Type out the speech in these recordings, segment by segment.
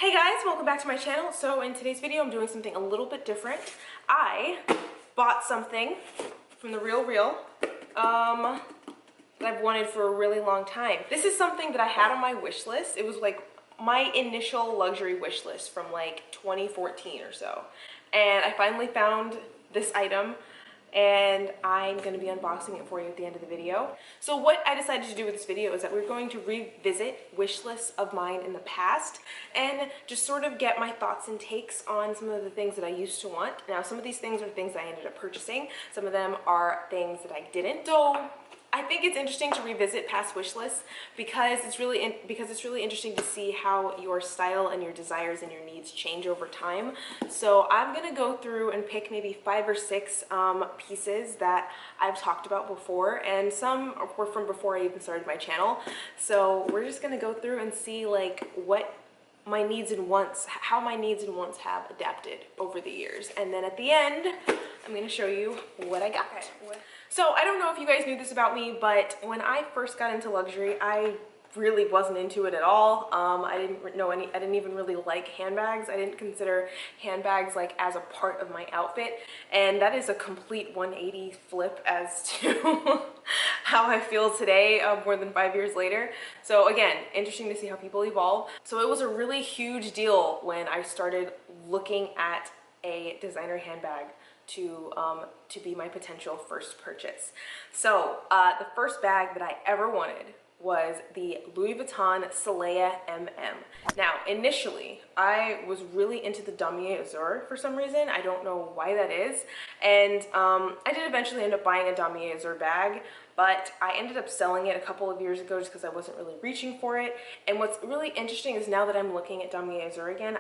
Hey guys, welcome back to my channel. So in today's video, I'm doing something a little bit different. I bought something from the Real that I've wanted for a really long time. This is something that I had on my wish list. It was like my initial luxury wish list from like 2014 or so. And I finally found this item and I'm going to be unboxing it for you at the end of the video. So what I decided to do with this video is that we're going to revisit wish lists of mine in the past and just sort of get my thoughts and takes on some of the things that I used to want. Now, some of these things are things I ended up purchasing. Some of them are things that I didn't. So I think it's interesting to revisit past wish lists because it's really interesting to see how your style and your desires and your needs change over time. So I'm gonna go through and pick maybe 5 or 6 pieces that I've talked about before, and some were from before I even started my channel. So we're just gonna go through and see like what my needs and wants, how my needs and wants have adapted over the years, and then at the end I'm going to show you what I got. Okay. So I don't know if you guys knew this about me, but when I first got into luxury, I really wasn't into it at all. I didn't even really like handbags. I didn't consider handbags like as a part of my outfit, and that is a complete 180 flip as to how I feel today, more than 5 years later. So again, interesting to see how people evolve. So it was a really huge deal when I started looking at a designer handbag to be my potential first purchase. So the first bag that I ever wanted was the Louis Vuitton Soleil MM. Now, initially, I was really into the Damier Azur for some reason. I don't know why that is. And I did eventually end up buying a Damier Azur bag, but I ended up selling it a couple of years ago just because I wasn't really reaching for it. And what's really interesting is now that I'm looking at Damier Azur again,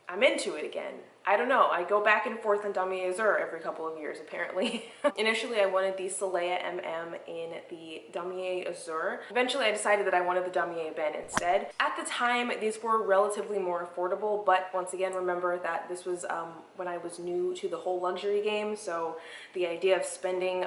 I'm into it again. I don't know, I go back and forth on Damier Azur every couple of years apparently. Initially I wanted the Soleil MM in the Damier Azur. Eventually I decided that I wanted the Damier Ebene instead. At the time these were relatively more affordable, but once again remember that this was when I was new to the whole luxury game, so the idea of spending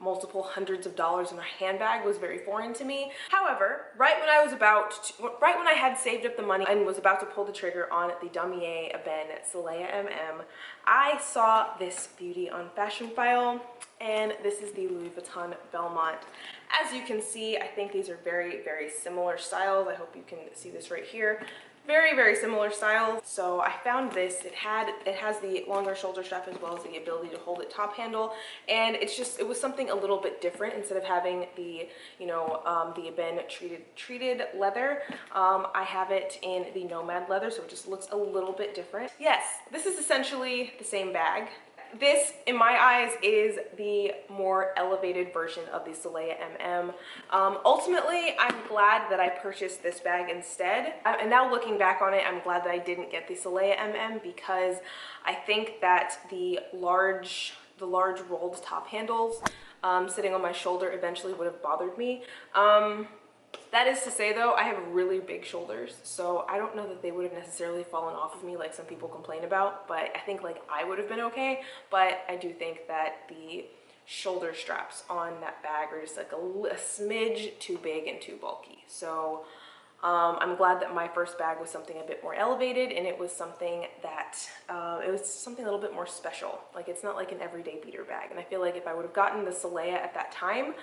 multiple hundreds of dollars in a handbag was very foreign to me. However, right when I had saved up the money and was about to pull the trigger on the Damier Ebene Soleil MM, I saw this beauty on Fashion File, and this is the Louis Vuitton Belmont. As you can see, I think these are very, very similar styles. I hope you can see this right here. Very, very similar styles. So I found this. It has the longer shoulder strap as well as the ability to hold it top handle, and it was something a little bit different. Instead of having the the Ebene treated leather, I have it in the Nomad leather, so it just looks a little bit different. Yes, this is essentially the same bag. This, in my eyes, is the more elevated version of the Soleil MM. Ultimately, I'm glad that I purchased this bag instead. And now looking back on it, I'm glad that I didn't get the Soleil MM because I think that the large rolled top handles sitting on my shoulder eventually would have bothered me. That is to say though, I have really big shoulders, so I don't know that they would have necessarily fallen off of me like some people complain about, but I think like I would have been okay. But I do think that the shoulder straps on that bag are just like a smidge too big and too bulky. So I'm glad that my first bag was something a bit more elevated, and it was something that a little bit more special. Like, it's not like an everyday beater bag, and I feel like if I would have gotten the Soleil at that time,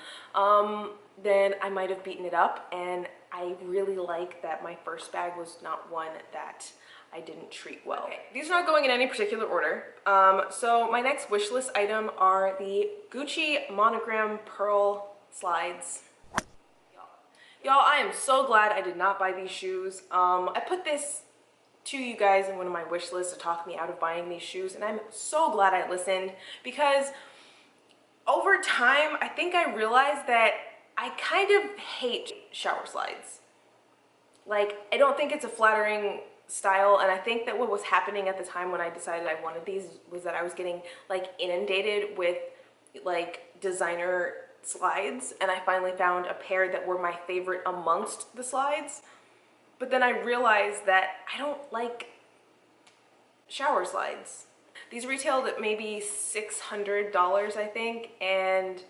then I might have beaten it up. And I really like that my first bag was not one that I didn't treat well. Okay, these are not going in any particular order. So my next wish list item are the Gucci monogram pearl slides. Y'all, I am so glad I did not buy these shoes. I put this to you guys in one of my wish lists to talk me out of buying these shoes, and I'm so glad I listened, because over time, I think I realized that I kind of hate shower slides. Like, I don't think it's a flattering style, and I think that what was happening at the time when I decided I wanted these was that I was getting like inundated with like designer slides, and I finally found a pair that were my favorite amongst the slides. But then I realized that I don't like shower slides. These retailed at maybe $600, I think, and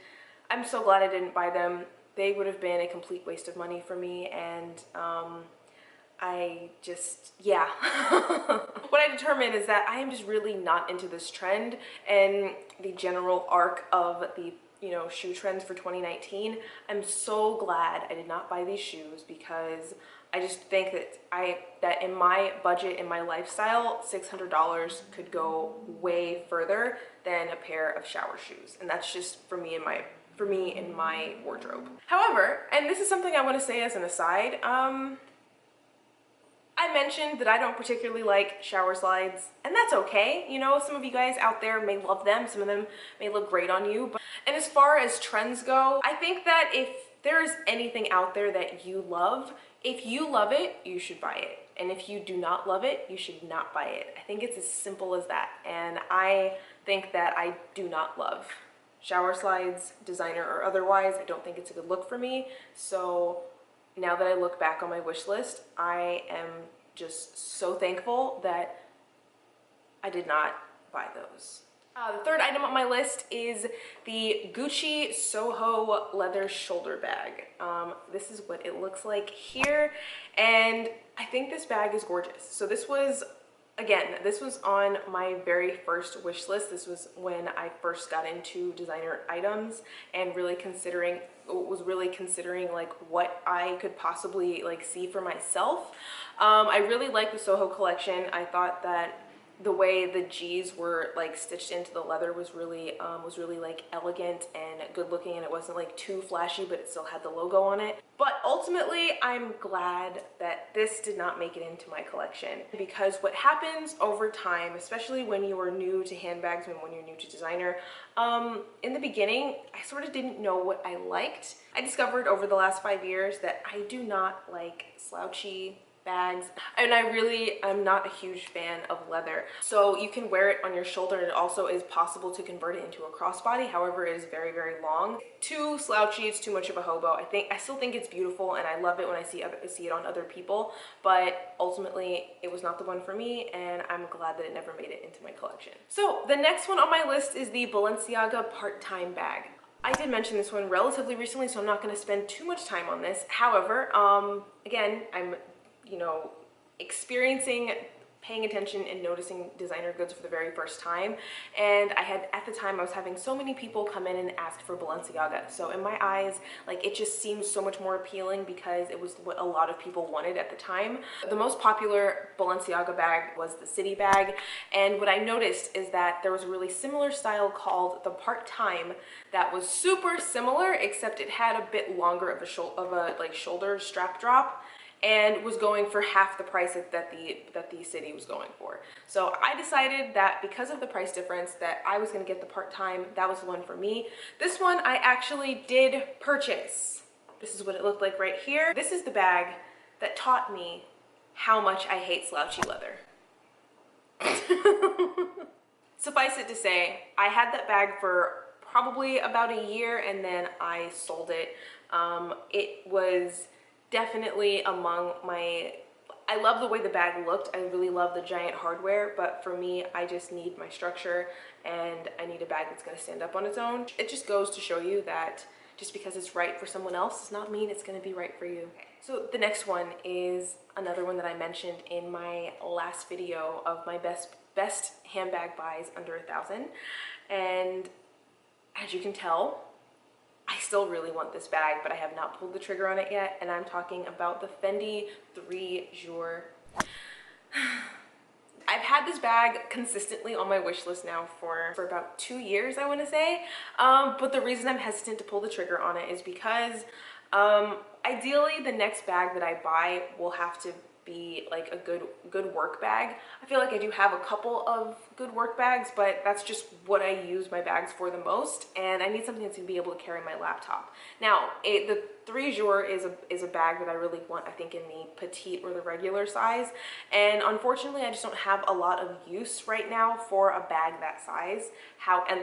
I'm so glad I didn't buy them. They would have been a complete waste of money for me, and I just, yeah. What I determined is that I am just really not into this trend and the general arc of the, you know, shoe trends for 2019. I'm so glad I did not buy these shoes because I just think that in my budget, in my lifestyle, $600 could go way further than a pair of shower shoes. And that's just for me in my wardrobe. However, and this is something I want to say as an aside, I mentioned that I don't particularly like shower slides, and that's okay. You know, some of you guys out there may love them, some of them may look great on you. And as far as trends go, I think that if there is anything out there that you love, if you love it, you should buy it. And if you do not love it, you should not buy it. I think it's as simple as that. And I think that I do not love shower slides, designer or otherwise. I don't think it's a good look for me. So now that I look back on my wish list, I am just so thankful that I did not buy those. The third item on my list is the Gucci Soho leather shoulder bag. This is what it looks like here, and I think this bag is gorgeous. So this was, again, this was on my very first wish list. This was when I first got into designer items and was really considering like what I could possibly like see for myself. I really like the Soho collection. I thought that the way the G's were like stitched into the leather was really like elegant and good looking, and it wasn't like too flashy, but it still had the logo on it. But ultimately, I'm glad that this did not make it into my collection, because what happens over time, especially when you are new to handbags and when you're new to designer, in the beginning, I sort of didn't know what I liked. I discovered over the last 5 years that I do not like slouchy bags, and I'm not a huge fan of leather. So you can wear it on your shoulder, and it also is possible to convert it into a crossbody. However, it is very, very long. Too slouchy, it's too much of a hobo. I still think it's beautiful, and I love it when I see it on other people, but ultimately it was not the one for me, and I'm glad that it never made it into my collection. So the next one on my list is the Balenciaga part-time bag. I did mention this one relatively recently, so I'm not going to spend too much time on this. However, again, I'm paying attention and noticing designer goods for the very first time, and at the time I was having so many people come in and ask for Balenciaga. So in my eyes, like, it just seems so much more appealing because it was what a lot of people wanted at the time. The most popular Balenciaga bag was the City bag, and what I noticed is that there was a really similar style called the part-time that was super similar, except it had a bit longer of a shoulder strap drop, and was going for half the price that the City was going for. So I decided that because of the price difference that I was going to get the part-time. That was the one for me. This one I actually did purchase. This is what it looked like right here. This is the bag that taught me how much I hate slouchy leather. Suffice it to say, I had that bag for probably about a year, and then I sold it. It was definitely among my, I love the way the bag looked. I really love the giant hardware, but for me, I just need my structure, and I need a bag that's going to stand up on its own. It just goes to show you that just because it's right for someone else does not mean it's going to be right for you. So the next one is another one that I mentioned in my last video of my best handbag buys under $1,000, and as you can tell, I still really want this bag, but I have not pulled the trigger on it yet, and I'm talking about the Fendi 3 Jour. I've had this bag consistently on my wish list now for about 2 years, I want to say, but the reason I'm hesitant to pull the trigger on it is because ideally the next bag that I buy will have to be like a good work bag. I feel like I do have a couple of good work bags, but that's just what I use my bags for the most, and I need something that's gonna be able to carry my laptop. Now, the 3 Jour is a bag that I really want, I think, in the petite or the regular size, and unfortunately I just don't have a lot of use right now for a bag that size.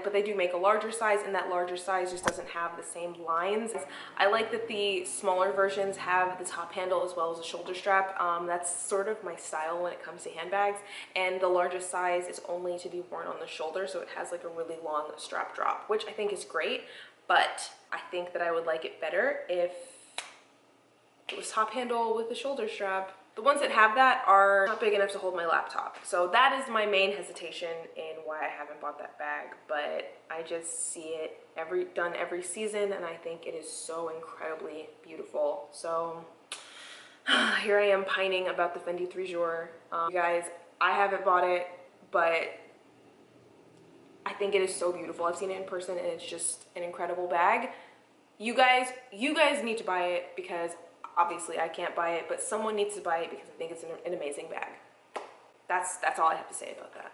But they do make a larger size, and that larger size just doesn't have the same lines. I like that the smaller versions have the top handle as well as a shoulder strap. That's sort of my style when it comes to handbags, and the largest size is only to be worn on the shoulder, so it has like a really long strap drop, which I think is great, but I think that I would like it better if it was top handle with a shoulder strap. The ones that have that are not big enough to hold my laptop. So that is my main hesitation in why I haven't bought that bag, but I just see it done every season, and I think it is so incredibly beautiful. So here I am pining about the Fendi 3 Jour. You guys, I haven't bought it, but I think it is so beautiful. I've seen it in person and it's just an incredible bag. You guys need to buy it because obviously I can't buy it, but someone needs to buy it because I think it's an amazing bag. That's all I have to say about that.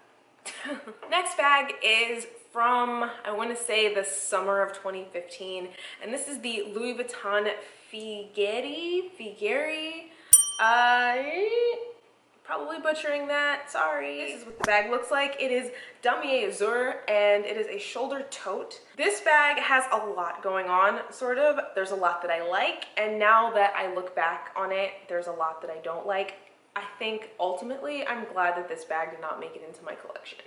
Next bag is from, I want to say, the summer of 2015, and this is the Louis Vuitton Figari. Probably butchering that, sorry. This is what the bag looks like. It is Damier Azur, and it is a shoulder tote. This bag has a lot going on, sort of. There's a lot that I like, and now that I look back on it, there's a lot that I don't like. I think ultimately I'm glad that this bag did not make it into my collection.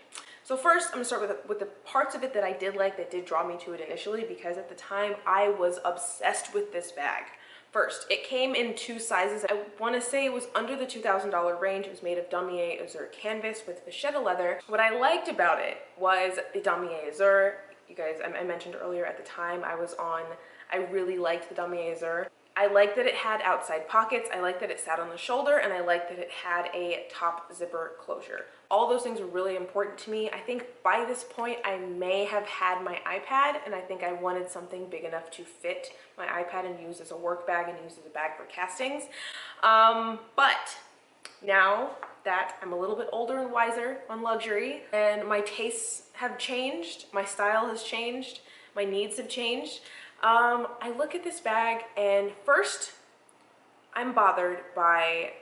So first, I'm gonna start with the parts of it that I did like, that did draw me to it initially, because at the time I was obsessed with this bag. First, it came in 2 sizes. I want to say it was under the $2,000 range. It was made of Damier Azur canvas with vachetta leather. What I liked about it was the Damier Azur. You guys, I mentioned earlier, at the time I really liked the Damier Azur. I liked that it had outside pockets, I liked that it sat on the shoulder, and I liked that it had a top zipper closure. All those things were really important to me. I think by this point I may have had my iPad, and I think I wanted something big enough to fit my iPad and use as a work bag and use as a bag for castings. But now that I'm a little bit older and wiser on luxury, and my tastes have changed, my style has changed, my needs have changed, I look at this bag, and first I'm bothered by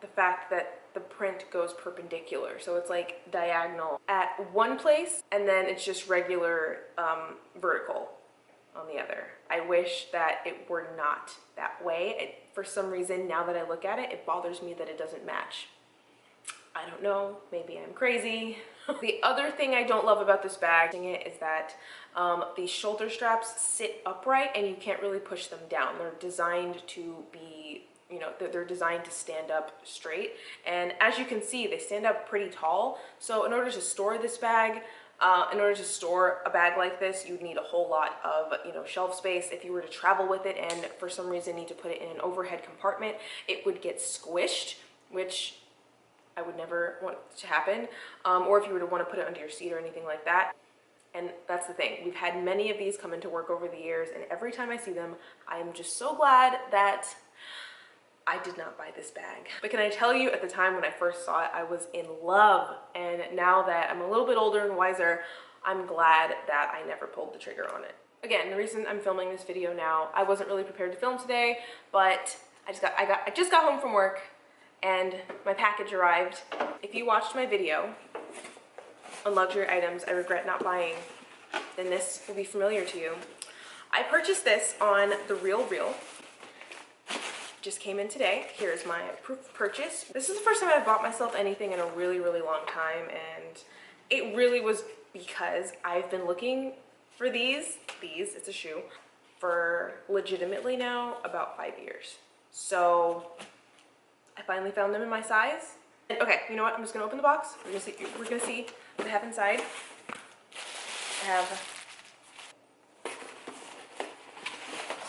the fact that the print goes perpendicular. So it's like diagonal at one place, and then it's just regular vertical on the other. I wish that it were not that way. For some reason, now that I look at it, it bothers me that it doesn't match. I don't know, maybe I'm crazy. The other thing I don't love about this bag is that the shoulder straps sit upright and you can't really push them down. They're designed to be, you know, they're designed to stand up straight. And as you can see, they stand up pretty tall. So in order to store this bag, in order to store a bag like this, you'd need a whole lot of, you know, shelf space. If you were to travel with it and for some reason need to put it in an overhead compartment, it would get squished, which I would never want to happen, or if you were to want to put it under your seat or anything like that. And that's the thing. We've had many of these come into work over the years, and every time I see them, I am just so glad that I did not buy this bag. But can I tell you, at the time when I first saw it, I was in love. And now that I'm a little bit older and wiser, I'm glad that I never pulled the trigger on it. Again, the reason I'm filming this video now, I wasn't really prepared to film today, but I just got home from work, and my package arrived. If you watched my video on luxury items I regret not buying, then this will be familiar to you. I purchased this on The Real Real. Just came in today. Here's my proof of purchase. This is the first time I've bought myself anything in a really, really long time, and it really was because I've been looking for these, it's a shoe, for legitimately now about 5 years. So I finally found them in my size. And okay, you know what? I'm just gonna open the box. We're gonna see what I have inside. I have,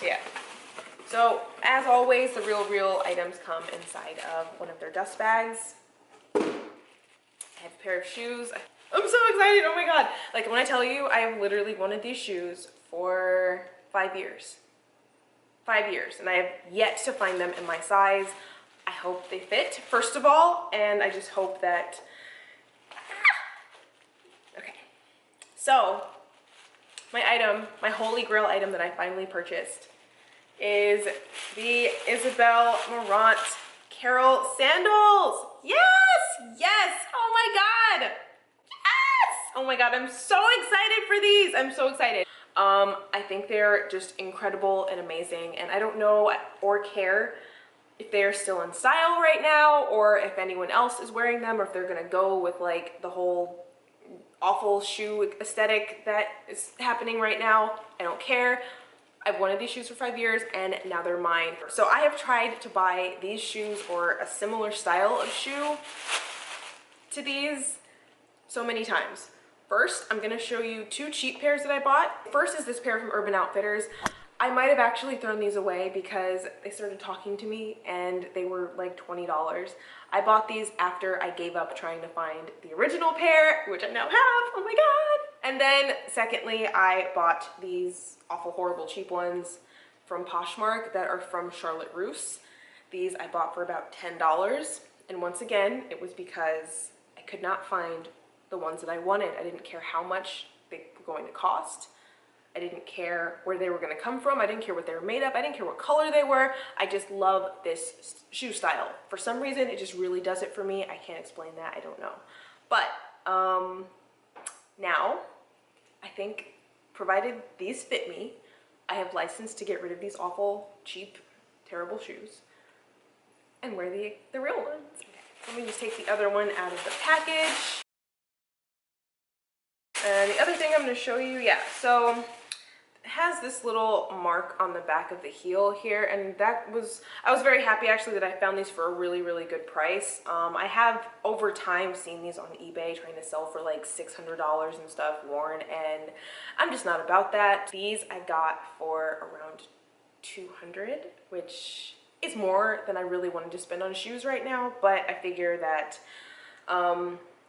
so yeah. So as always, The Real Real items come inside of one of their dust bags. I have a pair of shoes. I'm so excited, oh my God. Like, when I tell you, I have literally wanted these shoes for 5 years. 5 years, and I have yet to find them in my size. I hope they fit, first of all, and I just hope that, okay. So, my item, my holy grail item that I finally purchased is the Isabel Marant Carol sandals. Yes, yes, oh my God, yes! Oh my God, I'm so excited for these. I'm so excited. I think they're just incredible and amazing, and I don't know or care if they're still in style right now, or if anyone else is wearing them, or if they're gonna go with like the whole awful shoe aesthetic that is happening right now. I don't care. I've wanted these shoes for 5 years and now they're mine. So I have tried to buy these shoes or a similar style of shoe to these so many times. First, I'm gonna show you 2 cheap pairs that I bought. First is this pair from Urban Outfitters. I might have actually thrown these away because they started talking to me and they were like $20. I bought these after I gave up trying to find the original pair, which I now have, oh my God. And then secondly, I bought these awful, horrible, cheap ones from Poshmark that are from Charlotte Russe. These I bought for about $10. And once again, it was because I could not find the ones that I wanted. I didn't care how much they were going to cost. I didn't care where they were going to come from. I didn't care what they were made of. I didn't care what color they were. I just love this shoe style. For some reason, it just really does it for me. I can't explain that. I don't know. But now, I think, provided these fit me, I have license to get rid of these awful, cheap, terrible shoes and wear the real ones. Okay. Let me just take the other one out of the package. And the other thing I'm going to show you, yeah, so it has this little mark on the back of the heel here, and I was very happy actually that I found these for a really, really good price. I have over time seen these on eBay trying to sell for like $600 and stuff, worn, and I'm just not about that. These I got for around $200, which is more than I really wanted to spend on shoes right now, but I figure that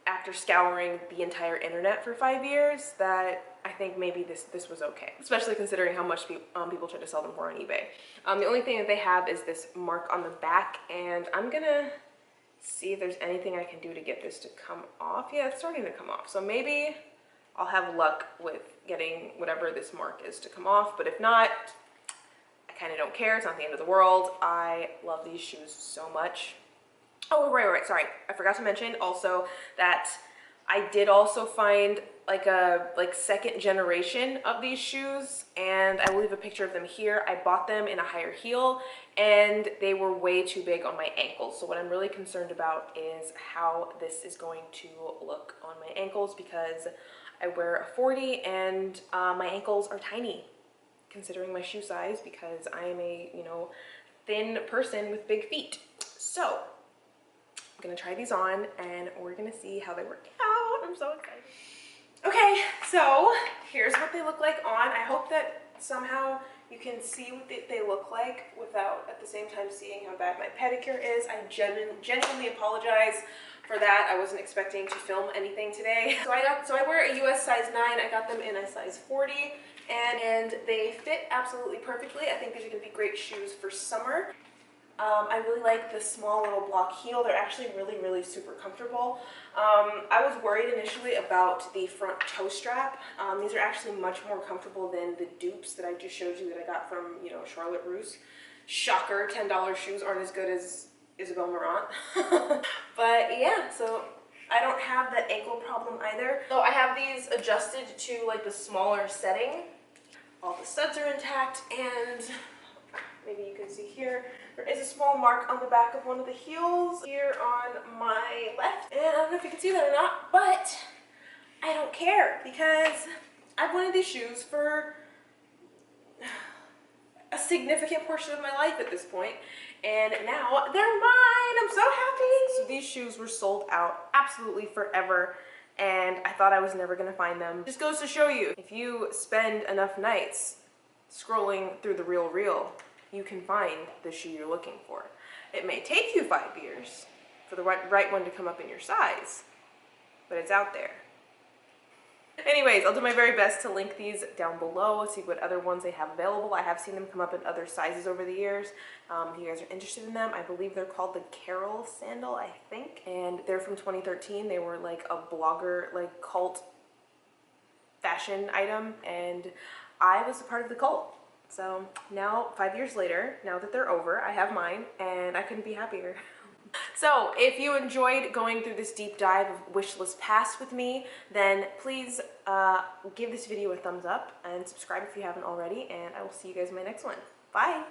after scouring the entire internet for 5 years, that I think maybe this was okay, especially considering how much people try to sell them for on eBay. The only thing that they have is this mark on the back, and I'm gonna see if there's anything I can do to get this to come off. Yeah, it's starting to come off, so maybe I'll have luck with getting whatever this mark is to come off, but if not, I kind of don't care. It's not the end of the world. I love these shoes so much. Oh, right, sorry. I forgot to mention also that I did also find like a second generation of these shoes, and I will leave a picture of them here. I bought them in a higher heel and they were way too big on my ankles. So what I'm really concerned about is how this is going to look on my ankles, because I wear a 40 and my ankles are tiny considering my shoe size, because I am a, you know, thin person with big feet. So I'm gonna try these on and we're gonna see how they work out. I'm so excited. Okay, so here's what they look like on. I hope that somehow you can see what they look like without at the same time seeing how bad my pedicure is. I genuinely apologize for that. I wasn't expecting to film anything today. So I wear a US size 9. I got them in a size 40 and they fit absolutely perfectly. I think these are gonna be great shoes for summer. I really like the small little block heel. They're actually really, really super comfortable. I was worried initially about the front toe strap. These are actually much more comfortable than the dupes that I just showed you that I got from, you know, Charlotte Russe. Shocker, $10 shoes aren't as good as Isabel Marant. But yeah, so I don't have that ankle problem either. So I have these adjusted to like the smaller setting. All the studs are intact, and maybe you can see here, there is a small mark on the back of one of the heels here on my left. And I don't know if you can see that or not, but I don't care because I've wanted these shoes for a significant portion of my life at this point, and now they're mine. I'm so happy. So these shoes were sold out absolutely forever, and I thought I was never gonna find them. Just goes to show you, if you spend enough nights scrolling through the real, you can find the shoe you're looking for. It may take you 5 years for the right one to come up in your size, but it's out there. Anyways, I'll do my very best to link these down below, see what other ones they have available. I have seen them come up in other sizes over the years. If you guys are interested in them, I believe they're called the Carol sandal, I think. And they're from 2013. They were like a blogger, like cult fashion item, and I was a part of the cult. So now, 5 years later, now that they're over, I have mine, and I couldn't be happier. So if you enjoyed going through this deep dive of wishlist past with me, then please give this video a thumbs up and subscribe if you haven't already, and I will see you guys in my next one. Bye!